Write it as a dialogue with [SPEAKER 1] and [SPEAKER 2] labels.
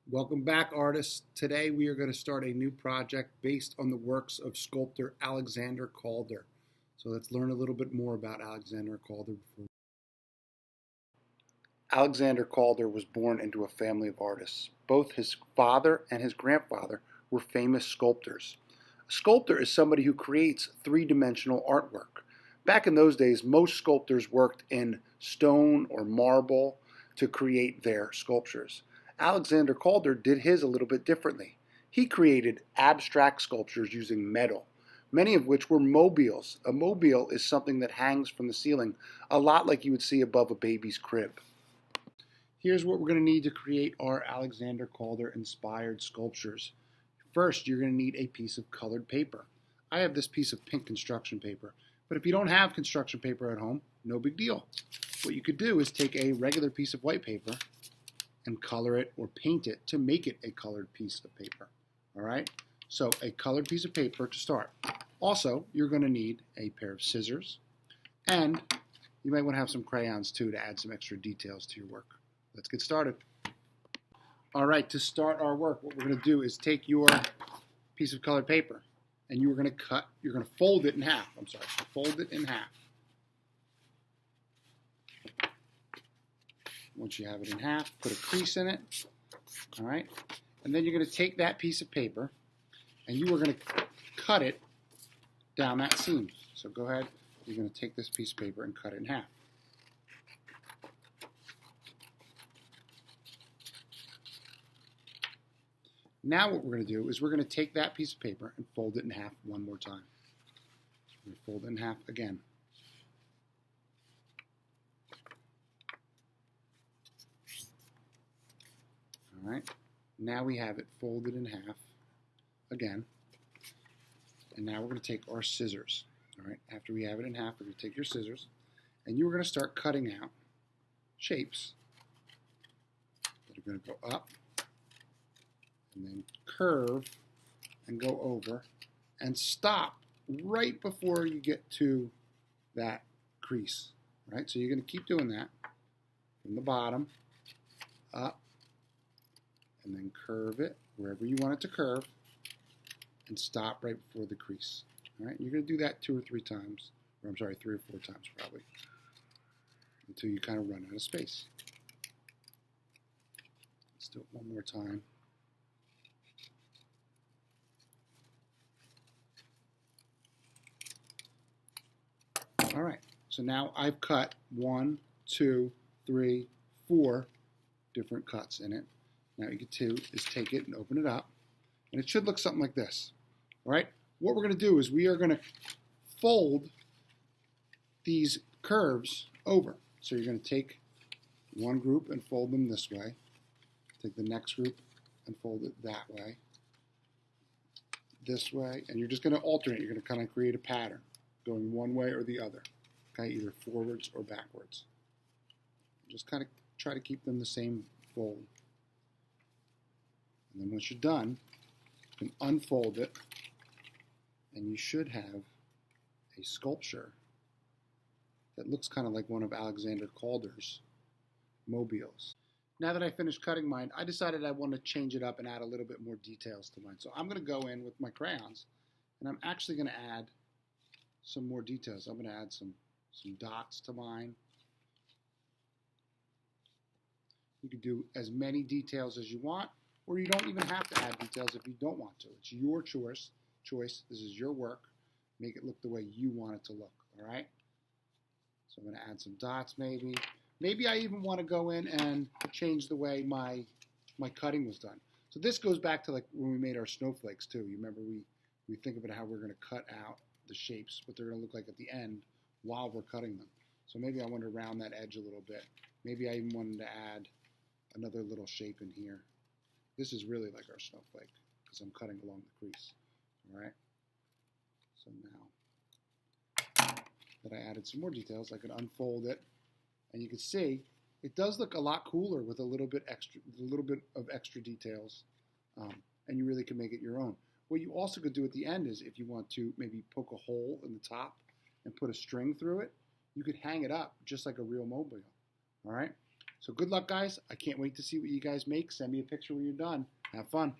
[SPEAKER 1] Welcome back, artists. Today we are going to start a new project based on the works of sculptor Alexander Calder. So let's learn a little bit more about Alexander Calder. Alexander Calder was born into a family of artists. Both his father and his grandfather were famous sculptors. A sculptor is somebody who creates three-dimensional artwork. Back in those days, most sculptors worked in stone or marble to create their sculptures. Alexander Calder did his a little bit differently. He created abstract sculptures using metal, many of which were mobiles. A mobile is something that hangs from the ceiling, a lot like you would see above a baby's crib. Here's what we're going to need to create our Alexander Calder inspired sculptures. First, you're going to need a piece of colored paper. I have this piece of pink construction paper, but if you don't have construction paper at home, no big deal. What you could do is take a regular piece of white paper and color it or paint it to make it a colored piece of paper. All right, so a colored piece of paper to start. Also, you're going to need a pair of scissors, and you might want to have some crayons too to add some extra details to your work. Let's get started. All right, to start our work, what we're going to do is take your piece of colored paper and you're going to fold it in half. Fold it in half. Once you have it in half, put a crease in it, all right? And then you're going to take that piece of paper and you are going to cut it down that seam. So go ahead, you're going to take this piece of paper and cut it in half. Now what we're going to do is we're going to take that piece of paper and fold it in half one more time. We're going to fold it in half again. All right, now we have it folded in half again. And now we're going to take our scissors. All right, after we have it in half, we're going to take your scissors and you're going to start cutting out shapes that are going to go up and then curve and go over and stop right before you get to that crease. All right, so you're going to keep doing that from the bottom up, and then curve it wherever you want it to curve and stop right before the crease. All right, you're going to do that 3 or 4 times probably, until you kind of run out of space. Let's do it one more time. All right, so now I've cut 1, 2, 3, 4 different cuts in it. Now you get to is take it and open it up, and it should look something like this. All right, what we're going to do is we are going to fold these curves over. So you're going to take one group and fold them this way, take the next group and fold it that way, this way, and you're just going to alternate. You're going to kind of create a pattern going one way or the other, okay, either forwards or backwards. Just kind of try to keep them the same fold. And then once you're done, you can unfold it, and you should have a sculpture that looks kind of like one of Alexander Calder's mobiles. Now that I finished cutting mine, I decided I want to change it up and add a little bit more details to mine. So I'm going to go in with my crayons, and I'm actually going to add some more details. I'm going to add some dots to mine. You can do as many details as you want, or you don't even have to add details if you don't want to. It's your choice. This is your work. Make it look the way you want it to look, all right? So I'm going to add some dots maybe. Maybe I even want to go in and change the way my cutting was done. So this goes back to like when we made our snowflakes too. You remember we think about how we're going to cut out the shapes, what they're going to look like at the end while we're cutting them. So maybe I want to round that edge a little bit. Maybe I even wanted to add another little shape in here. This is really like our snowflake because I'm cutting along the crease. All right. So now that I added some more details, I could unfold it, and you can see it does look a lot cooler with a little bit of extra details, and you really can make it your own. What you also could do at the end is if you want to maybe poke a hole in the top and put a string through it, you could hang it up just like a real mobile. All right. So good luck, guys. I can't wait to see what you guys make. Send me a picture when you're done. Have fun.